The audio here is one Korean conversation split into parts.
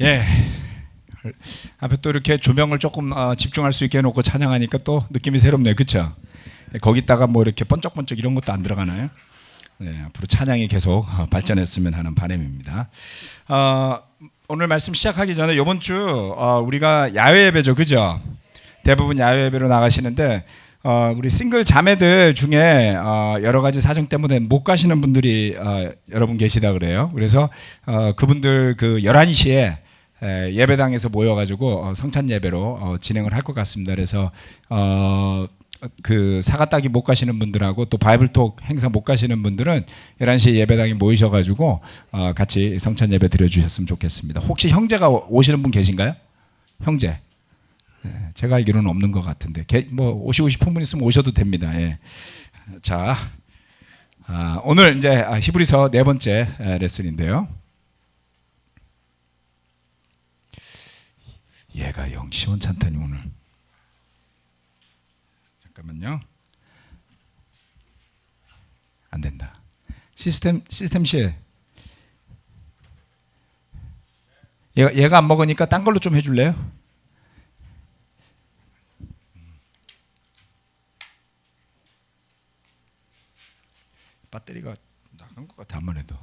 예. 앞에 또 이렇게 조명을 조금 집중할 수 있게 해놓고 찬양하니까 또 느낌이 새롭네요. 그렇죠? 거기다가 뭐 이렇게 번쩍번쩍 이런 것도 안 들어가나요? 네, 앞으로 찬양이 계속 발전했으면 하는 바람입니다. 오늘 말씀 시작하기 전에 이번 주 우리가 야외 예배죠, 그죠? 대부분 야외 예배로 나가시는데 우리 싱글 자매들 중에 여러 가지 사정 때문에 못 가시는 분들이 여러분 계시다 그래요. 그래서 그분들 그 11시에 예배당에서 모여가지고 성찬 예배로 진행을 할 것 같습니다. 그래서 그 사과따기 못 가시는 분들하고 또 바이블톡 행사 못 가시는 분들은 11시에 예배당에 모이셔가지고 같이 성찬 예배 드려주셨으면 좋겠습니다. 혹시 형제가 오시는 분 계신가요? 형제? 네, 제가 알기로는 없는 것 같은데 뭐 오시고 싶은 분 있으면 오셔도 됩니다. 예. 자, 오늘 이제 히브리서 네 번째 레슨인데요. 얘가 영 시원찮다니 오늘. 잠깐만요. 안 된다. 시스템 씨. 얘가 안 먹으니까 딴 걸로 좀 해줄래요? 배터리가 나간 것 같아. 아무래도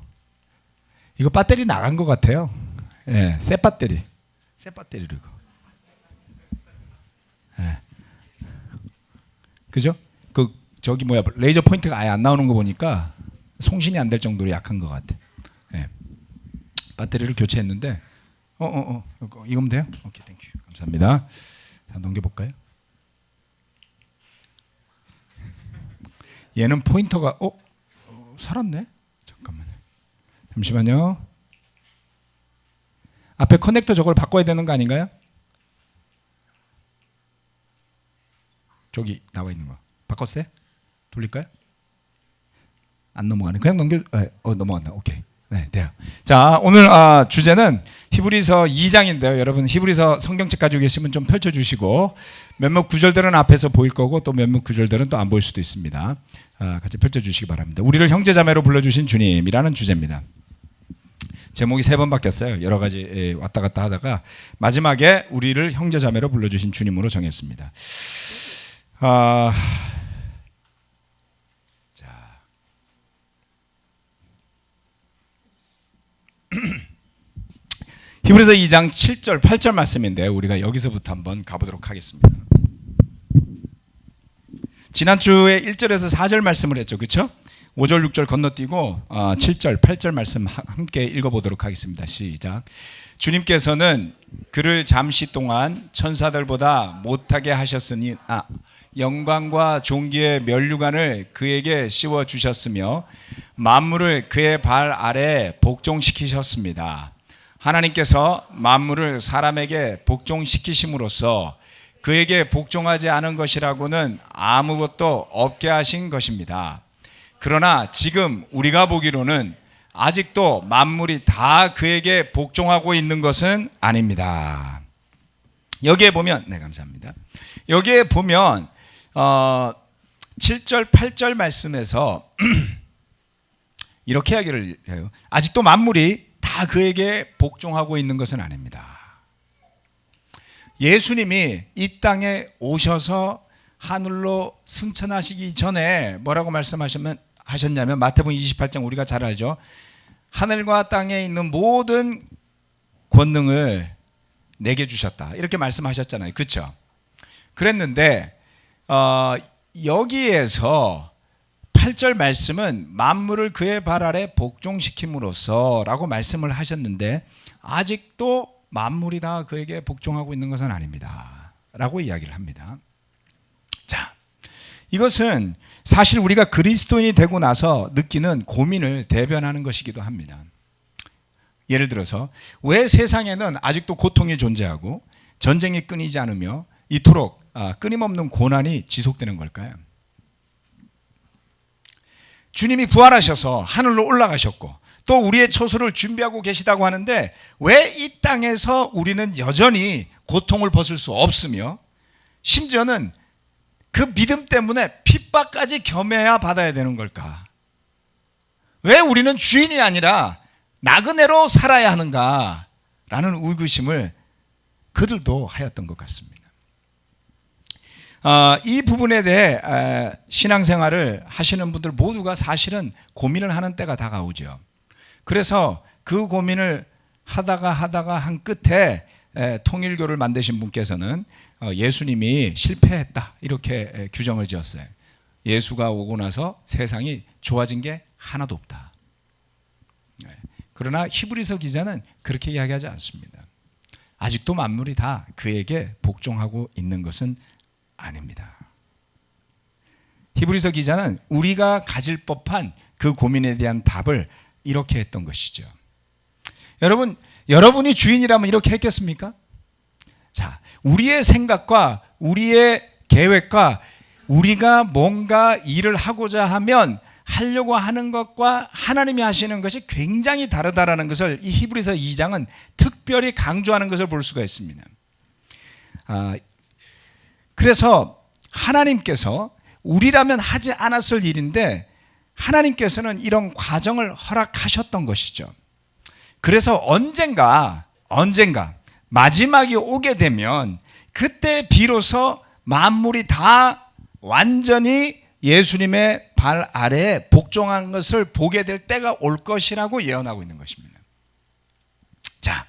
이거 배터리 나간 것 같아요. 예, 새 배터리로 이거. 예. 그죠? 그 저기 뭐야 레이저 포인트가 아예 안 나오는 거 보니까 송신이 안 될 정도로 약한 것 같아. 예. 배터리를 교체했는데 이거면 돼요? 오케이, 땡큐. 감사합니다. 자, 넘겨볼까요? 얘는 포인터가 살았네. 잠깐만요. 잠시만요. 앞에 커넥터 저걸 바꿔야 되는 거 아닌가요? 저기 나와 있는 거 바꿨어요? 돌릴까요? 안 넘어가네. 그냥 넘어간다. 오케이. 네, 돼요. 자, 오늘 주제는 히브리서 2장인데요. 여러분 히브리서 성경책 가지고 계시면 좀 펼쳐주시고 몇몇 구절들은 앞에서 보일 거고 또 몇몇 구절들은 또 안 보일 수도 있습니다. 같이 펼쳐주시기 바랍니다. 우리를 형제자매로 불러주신 주님이라는 주제입니다. 제목이 3번 바뀌었어요. 여러 가지 왔다 갔다 하다가 마지막에 우리를 형제자매로 불러주신 주님으로 정했습니다. 자, 히브리서 2장 7절 8절 말씀인데 우리가 여기서부터 한번 가보도록 하겠습니다. 지난주에 1절에서 4절 말씀을 했죠. 그렇죠? 5절 6절 건너뛰고 7절 8절 말씀 함께 읽어보도록 하겠습니다. 시작. 주님께서는 그를 잠시 동안 천사들보다 못하게 하셨으니 영광과 존귀의 면류관을 그에게 씌워 주셨으며 만물을 그의 발 아래 복종시키셨습니다. 하나님께서 만물을 사람에게 복종시키심으로써 그에게 복종하지 않은 것이라고는 아무것도 없게 하신 것입니다. 그러나 지금 우리가 보기로는 아직도 만물이 다 그에게 복종하고 있는 것은 아닙니다. 여기에 보면 감사합니다. 여기에 보면 7절 8절 말씀에서 이렇게 이야기를 해요. 아직도 만물이 다 그에게 복종하고 있는 것은 아닙니다. 예수님이 이 땅에 오셔서 하늘로 승천하시기 전에 뭐라고 말씀하셨냐면 마태복음 28장 우리가 잘 알죠. 하늘과 땅에 있는 모든 권능을 내게 주셨다. 이렇게 말씀하셨잖아요. 그렇죠? 그랬는데 여기에서 8절 말씀은 만물을 그의 발 아래 복종시킴으로써 라고 말씀을 하셨는데 아직도 만물이 다 그에게 복종하고 있는 것은 아닙니다. 라고 이야기를 합니다. 자, 이것은 사실 우리가 그리스도인이 되고 나서 느끼는 고민을 대변하는 것이기도 합니다. 예를 들어서 왜 세상에는 아직도 고통이 존재하고 전쟁이 끊이지 않으며 이토록 끊임없는 고난이 지속되는 걸까요? 주님이 부활하셔서 하늘로 올라가셨고 또 우리의 처소를 준비하고 계시다고 하는데 왜 이 땅에서 우리는 여전히 고통을 벗을 수 없으며 심지어는 그 믿음 때문에 핍박까지 겸해야 받아야 되는 걸까? 왜 우리는 주인이 아니라 나그네로 살아야 하는가? 라는 의구심을 그들도 하였던 것 같습니다. 이 부분에 대해 신앙생활을 하시는 분들 모두가 사실은 고민을 하는 때가 다가오죠. 그래서 그 고민을 하다가 한 끝에 통일교를 만드신 분께서는 예수님이 실패했다 이렇게 규정을 지었어요. 예수가 오고 나서 세상이 좋아진 게 하나도 없다. 그러나 히브리서 기자는 그렇게 이야기하지 않습니다. 아직도 만물이 다 그에게 복종하고 있는 것은 아닙니다. 히브리서 기자는 우리가 가질 법한 그 고민에 대한 답을 이렇게 했던 것이죠. 여러분이 주인이라면 이렇게 했겠습니까? 자, 우리의 생각과 우리의 계획과 우리가 뭔가 일을 하고자 하면 하려고 하는 것과 하나님이 하시는 것이 굉장히 다르다라는 것을 이 히브리서 2장은 특별히 강조하는 것을 볼 수가 있습니다. 그래서 하나님께서 우리라면 하지 않았을 일인데 하나님께서는 이런 과정을 허락하셨던 것이죠. 그래서 언젠가 마지막이 오게 되면 그때 비로소 만물이 다 완전히 예수님의 발 아래에 복종한 것을 보게 될 때가 올 것이라고 예언하고 있는 것입니다. 자,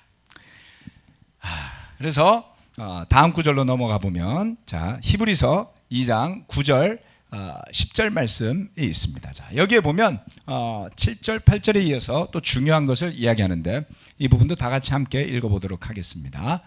그래서 다음 구절로 넘어가 보면 자, 히브리서 2장 9절 10절 말씀이 있습니다. 자, 여기에 보면 7절 8절에 이어서 또 중요한 것을 이야기하는데 이 부분도 다 같이 함께 읽어보도록 하겠습니다.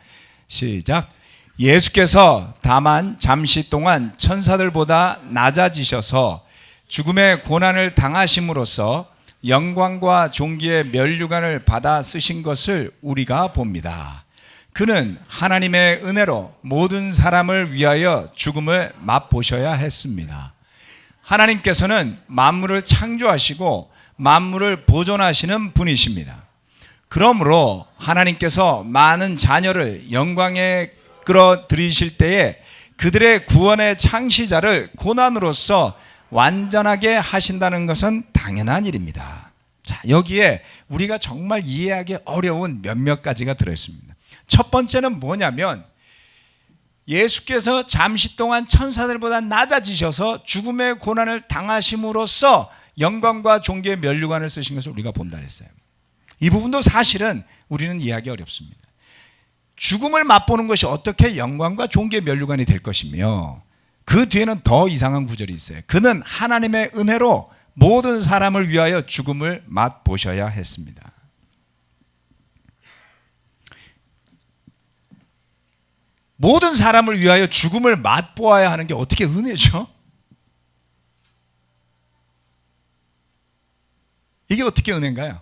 시작. 예수께서 다만 잠시 동안 천사들보다 낮아지셔서 죽음의 고난을 당하심으로써 영광과 존귀의 면류관을 받아 쓰신 것을 우리가 봅니다. 그는 하나님의 은혜로 모든 사람을 위하여 죽음을 맛보셔야 했습니다. 하나님께서는 만물을 창조하시고 만물을 보존하시는 분이십니다. 그러므로 하나님께서 많은 자녀를 영광에 끌어들이실 때에 그들의 구원의 창시자를 고난으로써 완전하게 하신다는 것은 당연한 일입니다. 자, 여기에 우리가 정말 이해하기 어려운 몇몇 가지가 들어있습니다. 첫 번째는 뭐냐면 예수께서 잠시 동안 천사들보다 낮아지셔서 죽음의 고난을 당하심으로써 영광과 존귀의 면류관을 쓰신 것을 우리가 본다 했어요. 이 부분도 사실은 우리는 이해하기 어렵습니다. 죽음을 맛보는 것이 어떻게 영광과 존귀의 면류관이 될 것이며 그 뒤에는 더 이상한 구절이 있어요. 그는 하나님의 은혜로 모든 사람을 위하여 죽음을 맛보셔야 했습니다. 모든 사람을 위하여 죽음을 맛보아야 하는 게 어떻게 은혜죠? 이게 어떻게 은혜인가요?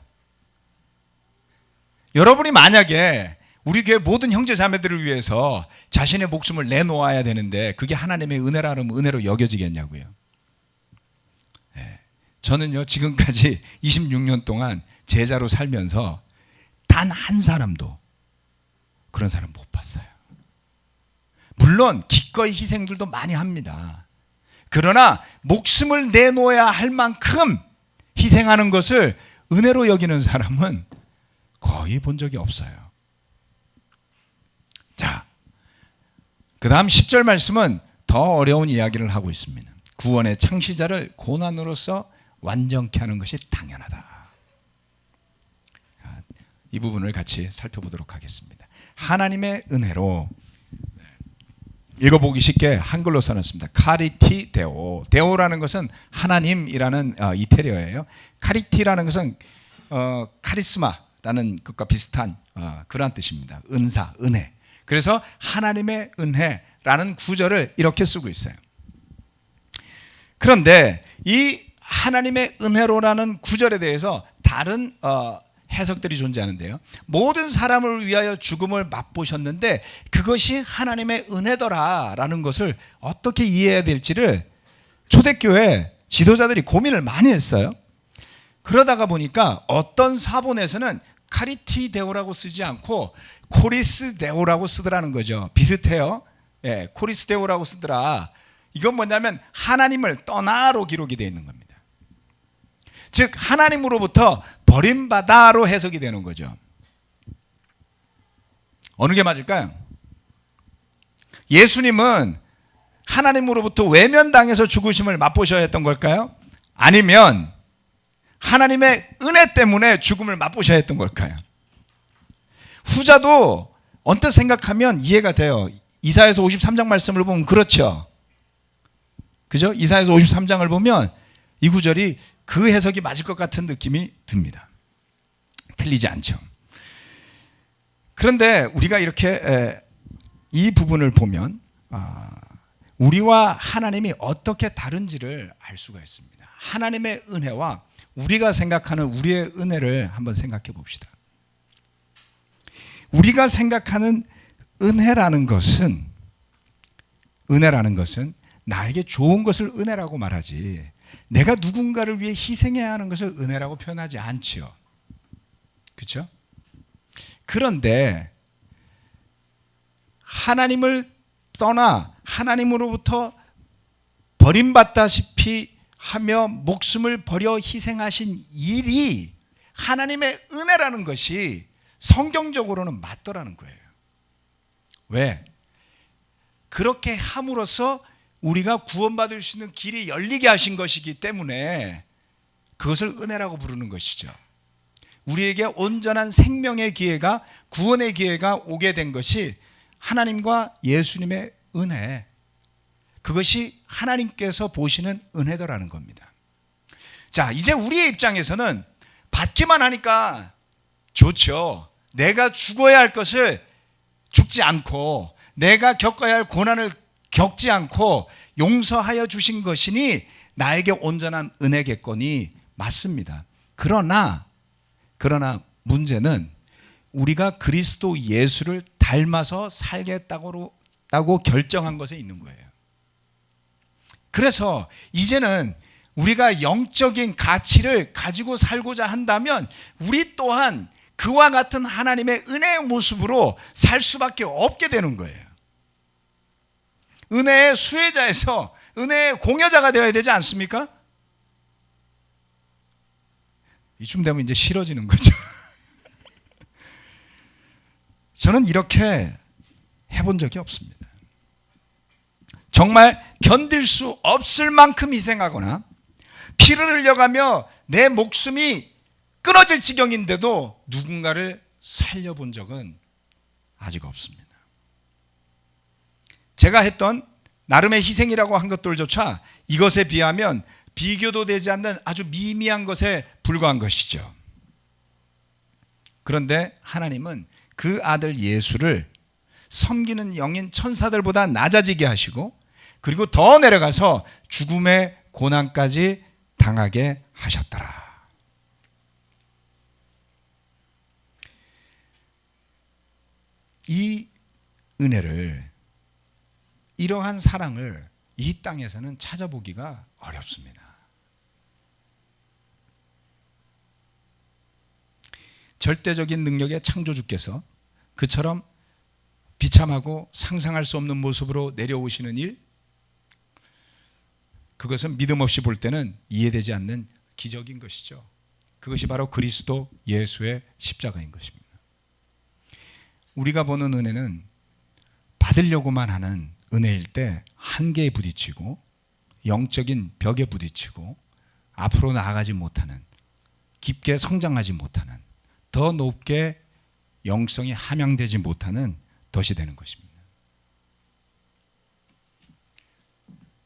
여러분이 만약에 우리 교회 모든 형제 자매들을 위해서 자신의 목숨을 내놓아야 되는데 그게 하나님의 은혜라면 은혜로 여겨지겠냐고요. 네. 저는요 지금까지 26년 동안 제자로 살면서 단 한 사람도 그런 사람 못 봤어요. 물론 기꺼이 희생들도 많이 합니다. 그러나 목숨을 내놓아야 할 만큼 희생하는 것을 은혜로 여기는 사람은 거의 본 적이 없어요. 자, 그 다음 10절 말씀은 더 어려운 이야기를 하고 있습니다. 구원의 창시자를 고난으로서 완전케 하는 것이 당연하다. 이 부분을 같이 살펴보도록 하겠습니다. 하나님의 은혜로 읽어보기 쉽게 한글로 써놨습니다. 카리티 데오. 데오라는 것은 하나님이라는 이태리어예요. 카리티라는 것은 카리스마라는 것과 비슷한 그런 뜻입니다. 은사, 은혜. 그래서 하나님의 은혜라는 구절을 이렇게 쓰고 있어요. 그런데 이 하나님의 은혜로라는 구절에 대해서 다른 해석들이 존재하는데요. 모든 사람을 위하여 죽음을 맛보셨는데 그것이 하나님의 은혜더라라는 것을 어떻게 이해해야 될지를 초대교회 지도자들이 고민을 많이 했어요. 그러다가 보니까 어떤 사본에서는 카리티 데오라고 쓰지 않고 코리스 데오라고 쓰더라는 거죠. 비슷해요. 예, 코리스 데오라고 쓰더라. 이건 뭐냐면 하나님을 떠나로 기록이 되어 있는 겁니다. 즉 하나님으로부터 버림받아로 해석이 되는 거죠. 어느 게 맞을까요? 예수님은 하나님으로부터 외면당해서 죽으심을 맛보셔야 했던 걸까요? 아니면 하나님의 은혜 때문에 죽음을 맛보셔야 했던 걸까요? 후자도 언뜻 생각하면 이해가 돼요. 이사야서 53장 말씀을 보면 그렇죠. 그죠? 이사야서 53장을 보면 이 구절이 그 해석이 맞을 것 같은 느낌이 듭니다. 틀리지 않죠. 그런데 우리가 이렇게 이 부분을 보면 우리와 하나님이 어떻게 다른지를 알 수가 있습니다. 하나님의 은혜와 우리가 생각하는 우리의 은혜를 한번 생각해 봅시다. 우리가 생각하는 은혜라는 것은 나에게 좋은 것을 은혜라고 말하지, 내가 누군가를 위해 희생해야 하는 것을 은혜라고 표현하지 않지요. 그렇죠? 그런데 하나님을 떠나 하나님으로부터 버림받다시피 하며 목숨을 버려 희생하신 일이 하나님의 은혜라는 것이 성경적으로는 맞더라는 거예요. 왜? 그렇게 함으로써 우리가 구원받을 수 있는 길이 열리게 하신 것이기 때문에 그것을 은혜라고 부르는 것이죠. 우리에게 온전한 생명의 기회가, 구원의 기회가 오게 된 것이 하나님과 예수님의 은혜, 그것이 하나님께서 보시는 은혜더라는 겁니다. 자, 이제 우리의 입장에서는 받기만 하니까 좋죠. 내가 죽어야 할 것을 죽지 않고, 내가 겪어야 할 고난을 겪지 않고 용서하여 주신 것이니 나에게 온전한 은혜겠거니 맞습니다. 그러나 문제는 우리가 그리스도 예수를 닮아서 살겠다고 결정한 것에 있는 거예요. 그래서 이제는 우리가 영적인 가치를 가지고 살고자 한다면 우리 또한 그와 같은 하나님의 은혜의 모습으로 살 수밖에 없게 되는 거예요. 은혜의 수혜자에서 은혜의 공여자가 되어야 되지 않습니까? 이쯤 되면 이제 싫어지는 거죠. 저는 이렇게 해본 적이 없습니다. 정말 견딜 수 없을 만큼 희생하거나 피를 흘려가며 내 목숨이 끊어질 지경인데도 누군가를 살려본 적은 아직 없습니다. 제가 했던 나름의 희생이라고 한 것들조차 이것에 비하면 비교도 되지 않는 아주 미미한 것에 불과한 것이죠. 그런데 하나님은 그 아들 예수를 섬기는 영인 천사들보다 낮아지게 하시고, 그리고 더 내려가서 죽음의 고난까지 당하게 하셨더라. 이 은혜를, 이러한 사랑을 이 땅에서는 찾아보기가 어렵습니다. 절대적인 능력의 창조주께서 그처럼 비참하고 상상할 수 없는 모습으로 내려오시는 일, 그것은 믿음 없이 볼 때는 이해되지 않는 기적인 것이죠. 그것이 바로 그리스도 예수의 십자가인 것입니다. 우리가 보는 은혜는 받으려고만 하는 은혜일 때 한계에 부딪히고 영적인 벽에 부딪히고 앞으로 나아가지 못하는, 깊게 성장하지 못하는, 더 높게 영성이 함양되지 못하는 덫이 되는 것입니다.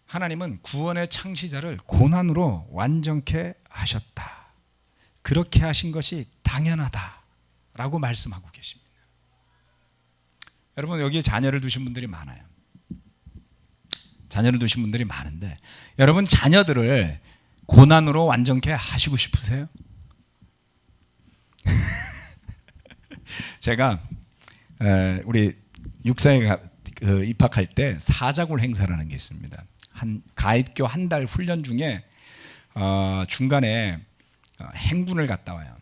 하나님은 구원의 창시자를 고난으로 완전케 하셨다. 그렇게 하신 것이 당연하다라고 말씀하고 계십니다. 여러분, 여기에 자녀를 두신 분들이 많아요. 자녀를 두신 분들이 많은데, 여러분 자녀들을 고난으로 완전케 하시고 싶으세요? 제가 우리 육사에 입학할 때 사자굴 행사라는 게 있습니다. 가입교 한 달 훈련 중에 중간에 행군을 갔다 와요.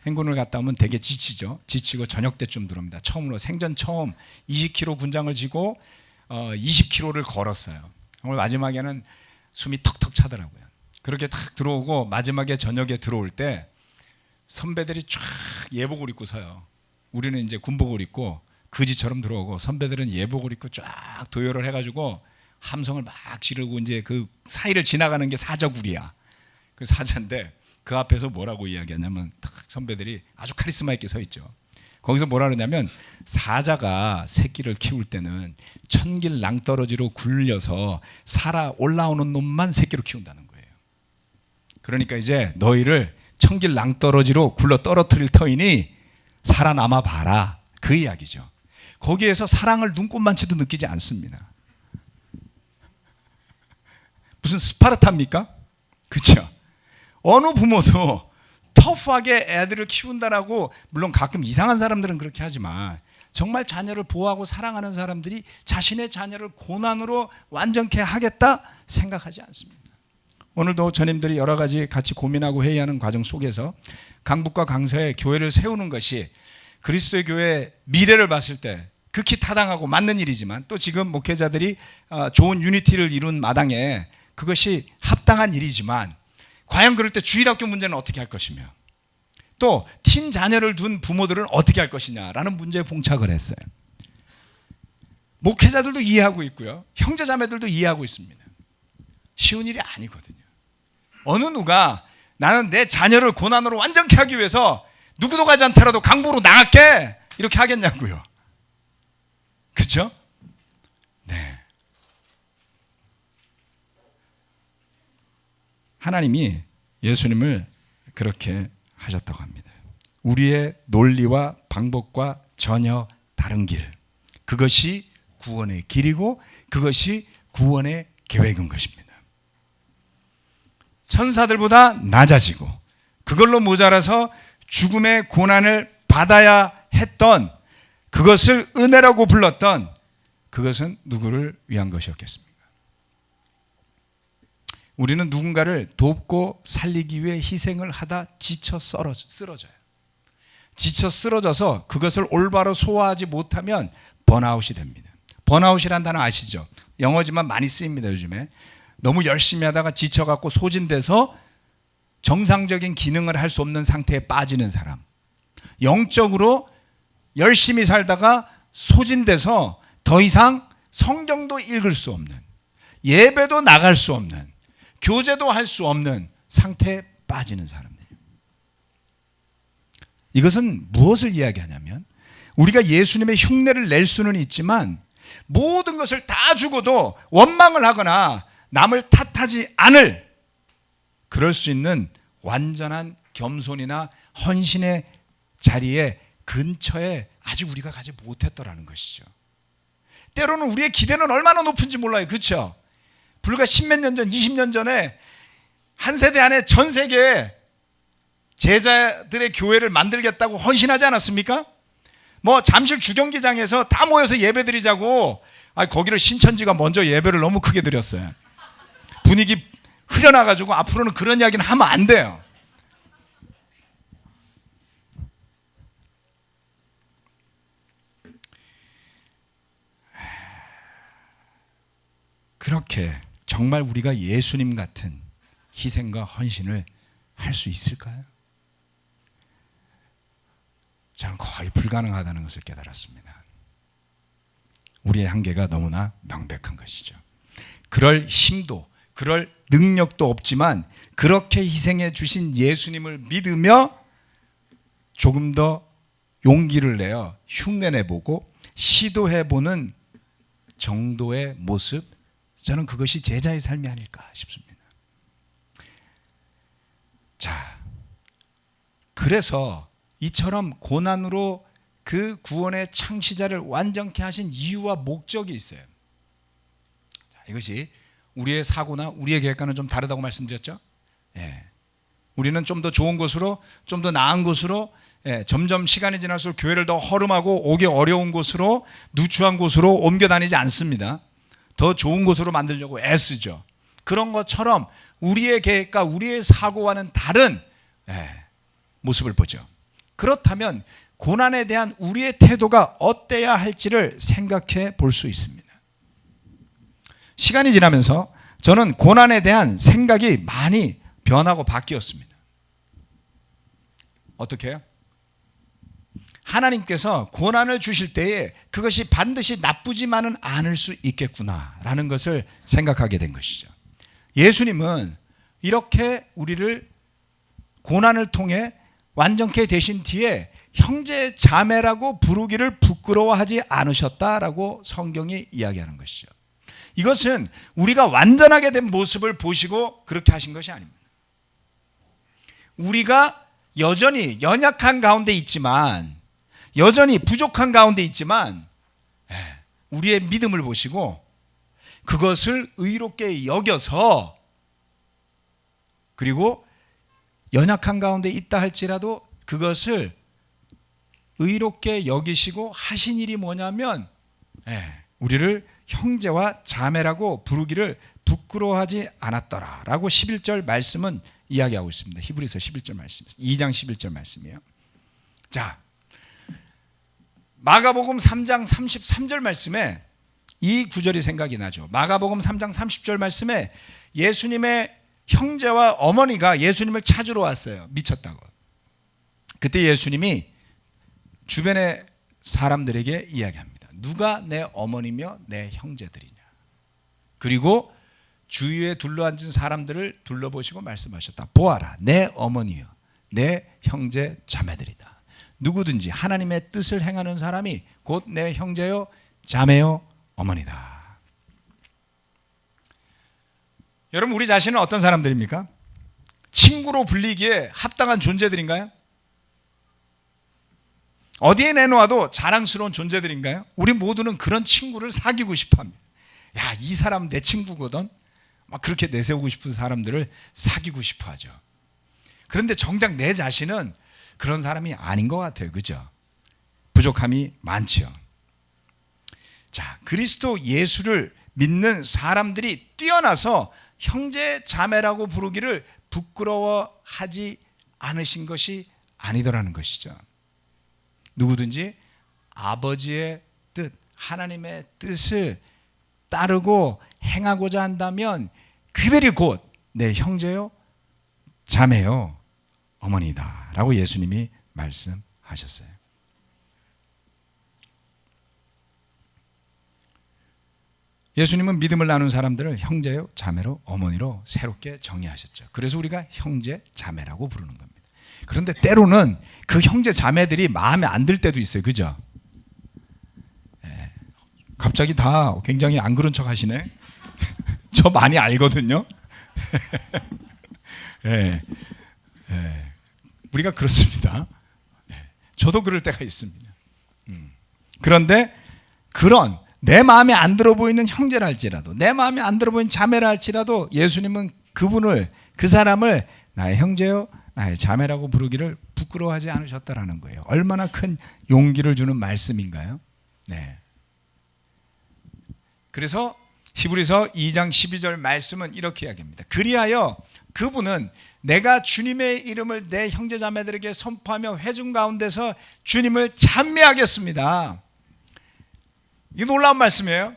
행군을 갔다 오면 되게 지치죠. 지치고 저녁 때쯤 들어옵니다. 처음으로 생전 처음 20km 군장을 지고 20km를 걸었어요. 오늘 마지막에는 숨이 턱턱 차더라고요. 그렇게 딱 들어오고 마지막에 저녁에 들어올 때 선배들이 쫙 예복을 입고 서요. 우리는 이제 군복을 입고 거지처럼 들어오고, 선배들은 예복을 입고 쫙 도열을 해가지고 함성을 막 지르고, 이제 그 사이를 지나가는 게 사저구리야. 그 사자인데 그 앞에서 뭐라고 이야기하냐면, 딱 선배들이 아주 카리스마 있게 서 있죠. 거기서 뭐라 그러냐면, 사자가 새끼를 키울 때는 천길 낭떠러지로 굴려서 살아 올라오는 놈만 새끼로 키운다는 거예요. 그러니까 이제 너희를 천길 낭떠러지로 굴러 떨어뜨릴 터이니 살아남아 봐라, 그 이야기죠. 거기에서 사랑을 눈꼽만치도 느끼지 않습니다. 무슨 스파르타입니까? 그렇죠? 어느 부모도 터프하게 애들을 키운다라고, 물론 가끔 이상한 사람들은 그렇게 하지만 정말 자녀를 보호하고 사랑하는 사람들이 자신의 자녀를 고난으로 완전케 하겠다 생각하지 않습니다. 오늘도 전임들이 여러 가지 같이 고민하고 회의하는 과정 속에서 강북과 강서에 교회를 세우는 것이 그리스도의 교회의 미래를 봤을 때 극히 타당하고 맞는 일이지만, 또 지금 목회자들이 좋은 유니티를 이룬 마당에 그것이 합당한 일이지만, 과연 그럴 때 주일학교 문제는 어떻게 할 것이며, 또 틴 자녀를 둔 부모들은 어떻게 할 것이냐라는 문제에 봉착을 했어요. 목회자들도 이해하고 있고요, 형제자매들도 이해하고 있습니다. 쉬운 일이 아니거든요. 어느 누가 나는 내 자녀를 고난으로 완전케 하기 위해서 누구도 가지 않더라도 강부로 나갈게, 이렇게 하겠냐고요. 그렇죠? 네. 하나님이 예수님을 그렇게 하셨다고 합니다. 우리의 논리와 방법과 전혀 다른 길, 그것이 구원의 길이고 그것이 구원의 계획인 것입니다. 천사들보다 낮아지고 그걸로 모자라서 죽음의 고난을 받아야 했던, 그것을 은혜라고 불렀던, 그것은 누구를 위한 것이었겠습니까? 우리는 누군가를 돕고 살리기 위해 희생을 하다 지쳐 쓰러져요. 지쳐 쓰러져서 그것을 올바로 소화하지 못하면 번아웃이 됩니다. 번아웃이란 단어 아시죠? 영어지만 많이 쓰입니다, 요즘에. 너무 열심히 하다가 지쳐갖고 소진돼서 정상적인 기능을 할 수 없는 상태에 빠지는 사람. 영적으로 열심히 살다가 소진돼서 더 이상 성경도 읽을 수 없는, 예배도 나갈 수 없는, 교제도 할 수 없는 상태에 빠지는 사람들. 이것은 무엇을 이야기하냐면, 우리가 예수님의 흉내를 낼 수는 있지만 모든 것을 다 주고도 원망을 하거나 남을 탓하지 않을, 그럴 수 있는 완전한 겸손이나 헌신의 자리에 근처에 아직 우리가 가지 못했더라는 것이죠. 때로는 우리의 기대는 얼마나 높은지 몰라요. 그렇죠? 불과 10몇 년 전, 20년 전에 한 세대 안에 전 세계에 제자들의 교회를 만들겠다고 헌신하지 않았습니까? 뭐 잠실 주경기장에서 다 모여서 예배 드리자고, 거기를 신천지가 먼저 예배를 너무 크게 드렸어요. 분위기 흐려나가지고 앞으로는 그런 이야기는 하면 안 돼요. 그렇게 정말 우리가 예수님 같은 희생과 헌신을 할 수 있을까요? 저는 거의 불가능하다는 것을 깨달았습니다. 우리의 한계가 너무나 명백한 것이죠. 그럴 힘도, 그럴 능력도 없지만 그렇게 희생해 주신 예수님을 믿으며 조금 더 용기를 내어 흉내내보고 시도해보는 정도의 모습, 저는 그것이 제자의 삶이 아닐까 싶습니다. 자, 그래서 이처럼 고난으로 그 구원의 창시자를 완전케 하신 이유와 목적이 있어요. 자, 이것이 우리의 사고나 우리의 계획과는 좀 다르다고 말씀드렸죠. 우리는 좀 더 좋은 곳으로, 좀 더 나은 곳으로, 점점 시간이 지날수록 교회를 더 허름하고 오기 어려운 곳으로, 누추한 곳으로 옮겨 다니지 않습니다. 더 좋은 곳으로 만들려고 애쓰죠. 그런 것처럼 우리의 계획과 우리의 사고와는 다른 모습을 보죠. 그렇다면 고난에 대한 우리의 태도가 어때야 할지를 생각해 볼 수 있습니다. 시간이 지나면서 저는 고난에 대한 생각이 많이 변하고 바뀌었습니다. 어떻게 해요? 하나님께서 고난을 주실 때에 그것이 반드시 나쁘지만은 않을 수 있겠구나라는 것을 생각하게 된 것이죠. 예수님은 이렇게 우리를 고난을 통해 완전케 되신 뒤에 형제 자매라고 부르기를 부끄러워하지 않으셨다라고 성경이 이야기하는 것이죠. 이것은 우리가 완전하게 된 모습을 보시고 그렇게 하신 것이 아닙니다. 우리가 여전히 연약한 가운데 있지만, 여전히 부족한 가운데 있지만 우리의 믿음을 보시고 그것을 의롭게 여겨서, 그리고 연약한 가운데 있다 할지라도 그것을 의롭게 여기시고 하신 일이 뭐냐면 우리를 형제와 자매라고 부르기를 부끄러워하지 않았더라라고 11절 말씀은 이야기하고 있습니다. 히브리서 11절 말씀, 2장 11절 말씀이에요. 자, 마가복음 3장 33절 말씀에 이 구절이 생각이 나죠. 마가복음 3장 30절 말씀에 예수님의 형제와 어머니가 예수님을 찾으러 왔어요. 미쳤다고. 그때 예수님이 주변의 사람들에게 이야기합니다. 누가 내 어머니며 내 형제들이냐. 그리고 주위에 둘러앉은 사람들을 둘러보시고 말씀하셨다. 보아라, 내 어머니여, 내 형제 자매들이다. 누구든지 하나님의 뜻을 행하는 사람이 곧 내 형제요 자매요 어머니다. 여러분, 우리 자신은 어떤 사람들입니까? 친구로 불리기에 합당한 존재들인가요? 어디에 내놓아도 자랑스러운 존재들인가요? 우리 모두는 그런 친구를 사귀고 싶어 합니다. 야, 이 사람 내 친구거든. 막 그렇게 내세우고 싶은 사람들을 사귀고 싶어 하죠. 그런데 정작 내 자신은 그런 사람이 아닌 것 같아요. 그죠? 부족함이 많죠. 자, 그리스도 예수를 믿는 사람들이 뛰어나서 형제 자매라고 부르기를 부끄러워하지 않으신 것이 아니더라는 것이죠. 누구든지 아버지의 뜻, 하나님의 뜻을 따르고 행하고자 한다면 그들이 곧 내 형제요 자매요 어머니다 라고 예수님이 말씀하셨어요. 예수님은 믿음을 나눈 사람들을 형제요 자매로 어머니로 새롭게 정의하셨죠. 그래서 우리가 형제 자매라고 부르는 겁니다. 그런데 때로는 그 형제 자매들이 마음에 안 들 때도 있어요. 그죠? 갑자기 다 굉장히 안 그런 척 하시네. 저 많이 알거든요. 우리가 그렇습니다. 저도 그럴 때가 있습니다. 그런데 그런 내 마음에 안 들어 보이는 형제라 할지라도, 내 마음에 안 들어 보이는 자매라 할지라도 예수님은 그분을, 그 사람을 나의 형제요 나의 자매라고 부르기를 부끄러워하지 않으셨다라는 거예요. 얼마나 큰 용기를 주는 말씀인가요? 네. 그래서 히브리서 2장 12절 말씀은 이렇게 이야기합니다. 그리하여 그분은 내가 주님의 이름을 내 형제 자매들에게 선포하며 회중 가운데서 주님을 찬미하겠습니다. 이 놀라운 말씀이에요.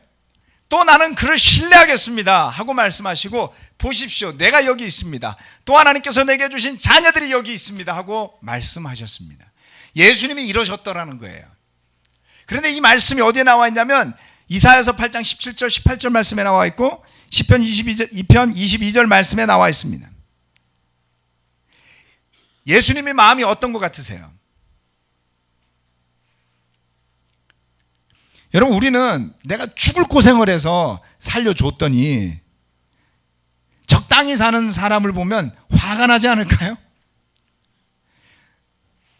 또 나는 그를 신뢰하겠습니다 하고 말씀하시고, 보십시오, 내가 여기 있습니다. 또 하나님께서 내게 주신 자녀들이 여기 있습니다 하고 말씀하셨습니다. 예수님이 이러셨더라는 거예요. 그런데 이 말씀이 어디에 나와 있냐면 이사야서 8장 17절 18절 말씀에 나와 있고 시편 2편 22절 말씀에 나와 있습니다. 예수님의 마음이 어떤 것 같으세요? 여러분, 우리는 내가 죽을 고생을 해서 살려줬더니 적당히 사는 사람을 보면 화가 나지 않을까요?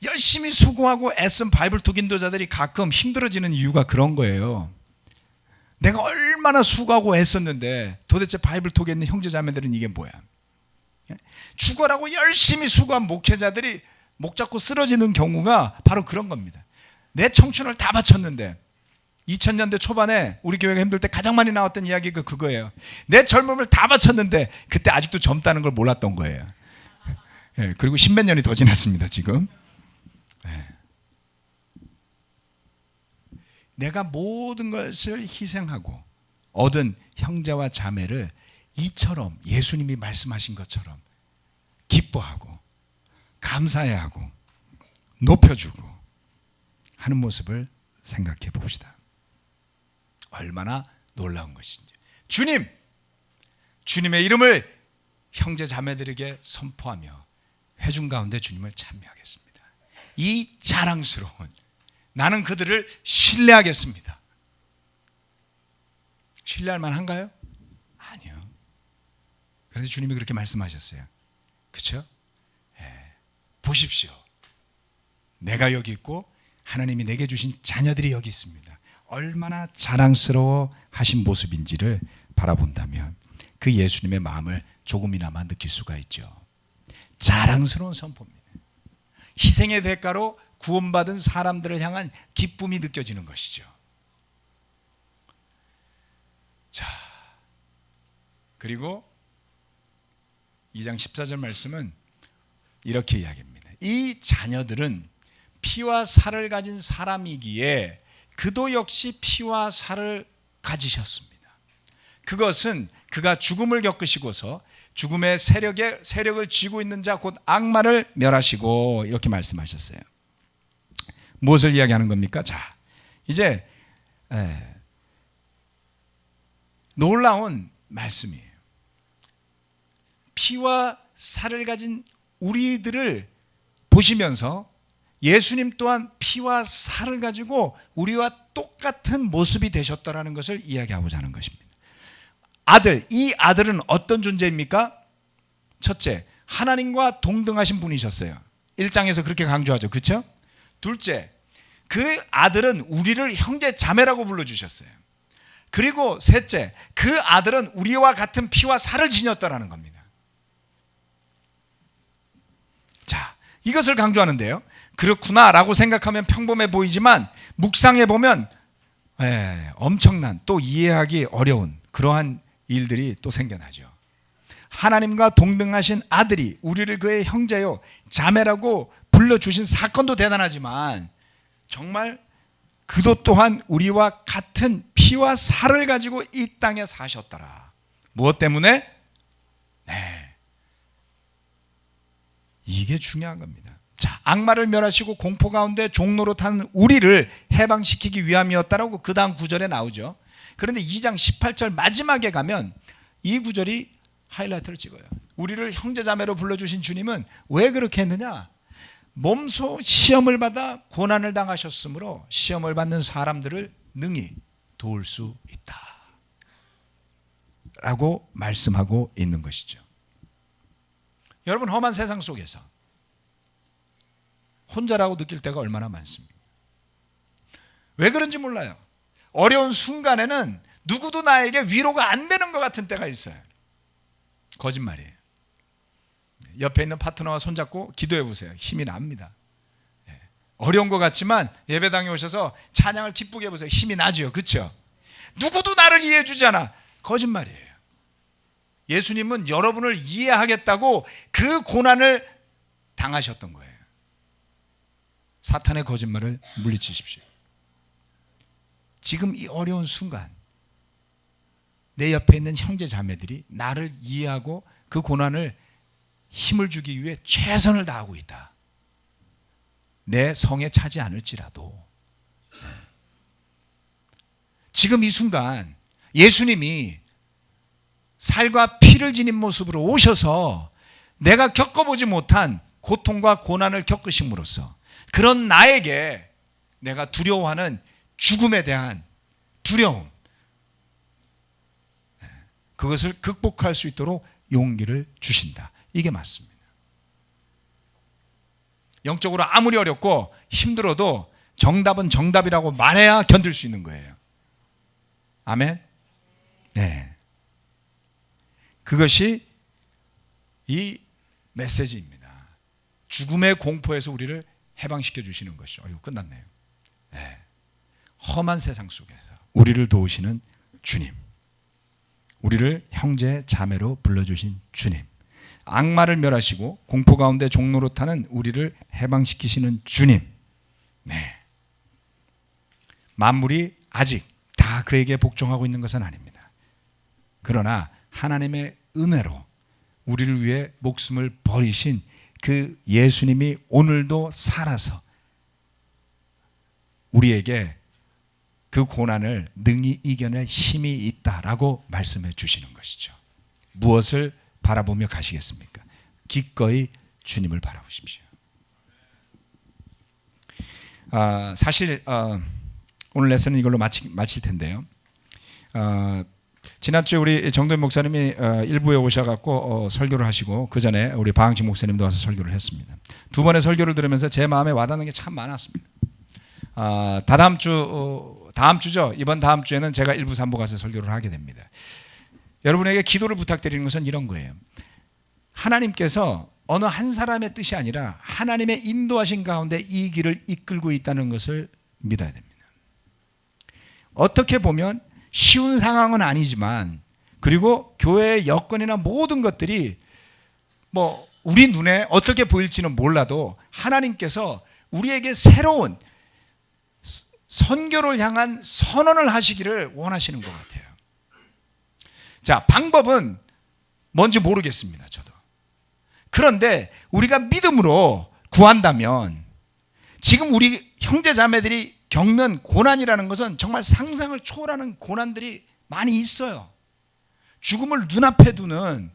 열심히 수고하고 애쓴 바이블톡 인도자들이 가끔 힘들어지는 이유가 그런 거예요. 내가 얼마나 수고하고 애썼는데 도대체 바이블톡에 있는 형제자매들은 이게 뭐야? 죽어라고 열심히 수고한 목회자들이 목 잡고 쓰러지는 경우가 바로 그런 겁니다. 내 청춘을 다 바쳤는데, 2000년대 초반에 우리 교회가 힘들 때 가장 많이 나왔던 이야기가 그거예요. 내 젊음을 다 바쳤는데 그때 아직도 젊다는 걸 몰랐던 거예요. 그리고 십몇 년이 더 지났습니다 지금. 내가 모든 것을 희생하고 얻은 형제와 자매를 이처럼 예수님이 말씀하신 것처럼 기뻐하고 감사해하고 높여주고 하는 모습을 생각해 봅시다. 얼마나 놀라운 것인지. 주님의 이름을 형제 자매들에게 선포하며 회중 가운데 주님을 찬미하겠습니다. 이 자랑스러운, 나는 그들을 신뢰하겠습니다. 신뢰할 만한가요? 아니요. 그런데 주님이 그렇게 말씀하셨어요. 그렇죠? 보십시오. 내가 여기 있고 하나님이 내게 주신 자녀들이 여기 있습니다. 얼마나 자랑스러워 하신 모습인지를 바라본다면 그 예수님의 마음을 조금이나마 느낄 수가 있죠. 자랑스러운 선포입니다. 희생의 대가로 구원받은 사람들을 향한 기쁨이 느껴지는 것이죠. 자, 그리고 2장 14절 말씀은 이렇게 이야기합니다. 이 자녀들은 피와 살을 가진 사람이기에 그도 역시 피와 살을 가지셨습니다. 그것은 그가 죽음을 겪으시고서 죽음의 세력을 쥐고 있는 자 곧 악마를 멸하시고 이렇게 말씀하셨어요. 무엇을 이야기하는 겁니까? 자, 이제 놀라운 말씀이에요. 피와 살을 가진 우리들을 보시면서 예수님 또한 피와 살을 가지고 우리와 똑같은 모습이 되셨다라는 것을 이야기하고자 하는 것입니다. 이 아들은 어떤 존재입니까? 첫째, 하나님과 동등하신 분이셨어요. 1장에서 그렇게 강조하죠. 그렇죠? 둘째, 그 아들은 우리를 형제 자매라고 불러주셨어요. 그리고 셋째, 그 아들은 우리와 같은 피와 살을 지녔다라는 겁니다. 자, 이것을 강조하는데요. 그렇구나라고 생각하면 평범해 보이지만 묵상해 보면 엄청난, 또 이해하기 어려운 그러한 일들이 또 생겨나죠. 하나님과 동등하신 아들이 우리를 그의 형제요 자매라고 불러주신 사건도 대단하지만 정말 그도 또한 우리와 같은 피와 살을 가지고 이 땅에 사셨더라. 무엇 때문에? 이게 중요한 겁니다. 자, 악마를 멸하시고 공포 가운데 종로로 타는 우리를 해방시키기 위함이었다라고 그 다음 구절에 나오죠. 그런데 2장 18절 마지막에 가면 이 구절이 하이라이트를 찍어요. 우리를 형제자매로 불러주신 주님은 왜 그렇게 했느냐? 몸소 시험을 받아 고난을 당하셨으므로 시험을 받는 사람들을 능히 도울 수 있다 라고 말씀하고 있는 것이죠. 여러분, 험한 세상 속에서 혼자라고 느낄 때가 얼마나 많습니까? 왜 그런지 몰라요. 어려운 순간에는 누구도 나에게 위로가 안 되는 것 같은 때가 있어요. 거짓말이에요. 옆에 있는 파트너와 손잡고 기도해 보세요. 힘이 납니다. 어려운 것 같지만 예배당에 오셔서 찬양을 기쁘게 해보세요. 힘이 나죠. 그렇죠? 누구도 나를 이해해 주지 않아. 거짓말이에요. 예수님은 여러분을 이해하겠다고 그 고난을 당하셨던 거예요. 사탄의 거짓말을 물리치십시오. 지금 이 어려운 순간 내 옆에 있는 형제 자매들이 나를 이해하고 그 고난을 힘을 주기 위해 최선을 다하고 있다. 내 성에 차지 않을지라도 지금 이 순간 예수님이 살과 피를 지닌 모습으로 오셔서 내가 겪어보지 못한 고통과 고난을 겪으심으로써 그런 나에게 내가 두려워하는 죽음에 대한 두려움, 그것을 극복할 수 있도록 용기를 주신다. 이게 맞습니다. 영적으로 아무리 어렵고 힘들어도 정답은 정답이라고 말해야 견딜 수 있는 거예요. 아멘? 네. 그것이 이 메시지입니다. 죽음의 공포에서 우리를 해방시켜 주시는 것이죠. 끝났네요. 네. 험한 세상 속에서 우리를 도우시는 주님, 우리를 형제 자매로 불러주신 주님, 악마를 멸하시고 공포 가운데 종로로 타는 우리를 해방시키시는 주님. 네. 만물이 아직 다 그에게 복종하고 있는 것은 아닙니다. 그러나 하나님의 은혜로 우리를 위해 목숨을 버리신 그 예수님이 오늘도 살아서 우리에게 그 고난을 능히 이겨낼 힘이 있다라고 말씀해 주시는 것이죠. 무엇을 바라보며 가시겠습니까? 기꺼이 주님을 바라보십시오. 사실 오늘 레슨은 이걸로 마칠 텐데요. 지난주에 우리 정도현 목사님이 일부에 오셔갖고 설교를 하시고 그 전에 우리 방학식 목사님도 와서 설교를 했습니다. 두 번의 설교를 들으면서 제 마음에 와닿는 게 참 많았습니다. 다음 주죠. 이번 다음 주에는 제가 1부 3부 가서 설교를 하게 됩니다. 여러분에게 기도를 부탁드리는 것은 이런 거예요. 하나님께서 어느 한 사람의 뜻이 아니라 하나님의 인도하신 가운데 이 길을 이끌고 있다는 것을 믿어야 됩니다. 어떻게 보면 쉬운 상황은 아니지만, 그리고 교회의 여건이나 모든 것들이 우리 눈에 어떻게 보일지는 몰라도 하나님께서 우리에게 새로운 선교를 향한 선언을 하시기를 원하시는 것 같아요. 자, 방법은 뭔지 모르겠습니다. 저도. 그런데 우리가 믿음으로 구한다면, 지금 우리 형제 자매들이 겪는 고난이라는 것은 정말 상상을 초월하는 고난들이 많이 있어요. 죽음을 눈앞에 두는,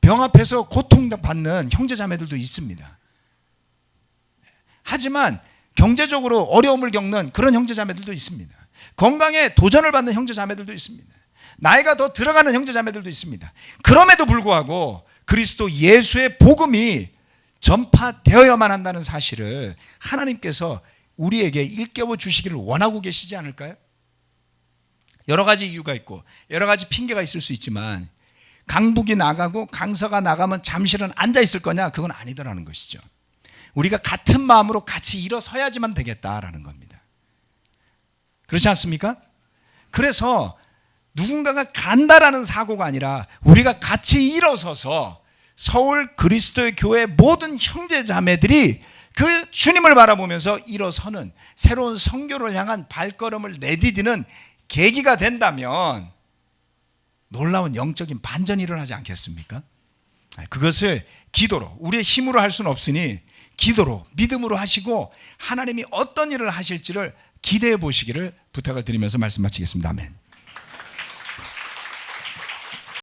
병 앞에서 고통받는 형제 자매들도 있습니다. 하지만 경제적으로 어려움을 겪는 그런 형제 자매들도 있습니다. 건강에 도전을 받는 형제 자매들도 있습니다. 나이가 더 들어가는 형제 자매들도 있습니다. 그럼에도 불구하고 그리스도 예수의 복음이 전파되어야만 한다는 사실을 하나님께서 우리에게 일깨워 주시기를 원하고 계시지 않을까요? 여러 가지 이유가 있고 여러 가지 핑계가 있을 수 있지만, 강북이 나가고 강서가 나가면 잠실은 앉아 있을 거냐? 그건 아니더라는 것이죠. 우리가 같은 마음으로 같이 일어서야지만 되겠다라는 겁니다. 그렇지 않습니까? 그래서 누군가가 간다라는 사고가 아니라 우리가 같이 일어서서 서울 그리스도의 교회 모든 형제 자매들이 그 주님을 바라보면서 일어서는 새로운 선교를 향한 발걸음을 내디디는 계기가 된다면 놀라운 영적인 반전이 일어나지 않겠습니까? 그것을 기도로, 우리의 힘으로 할 수는 없으니 기도로, 믿음으로 하시고 하나님이 어떤 일을 하실지를 기대해 보시기를 부탁을 드리면서 말씀 마치겠습니다. 아멘.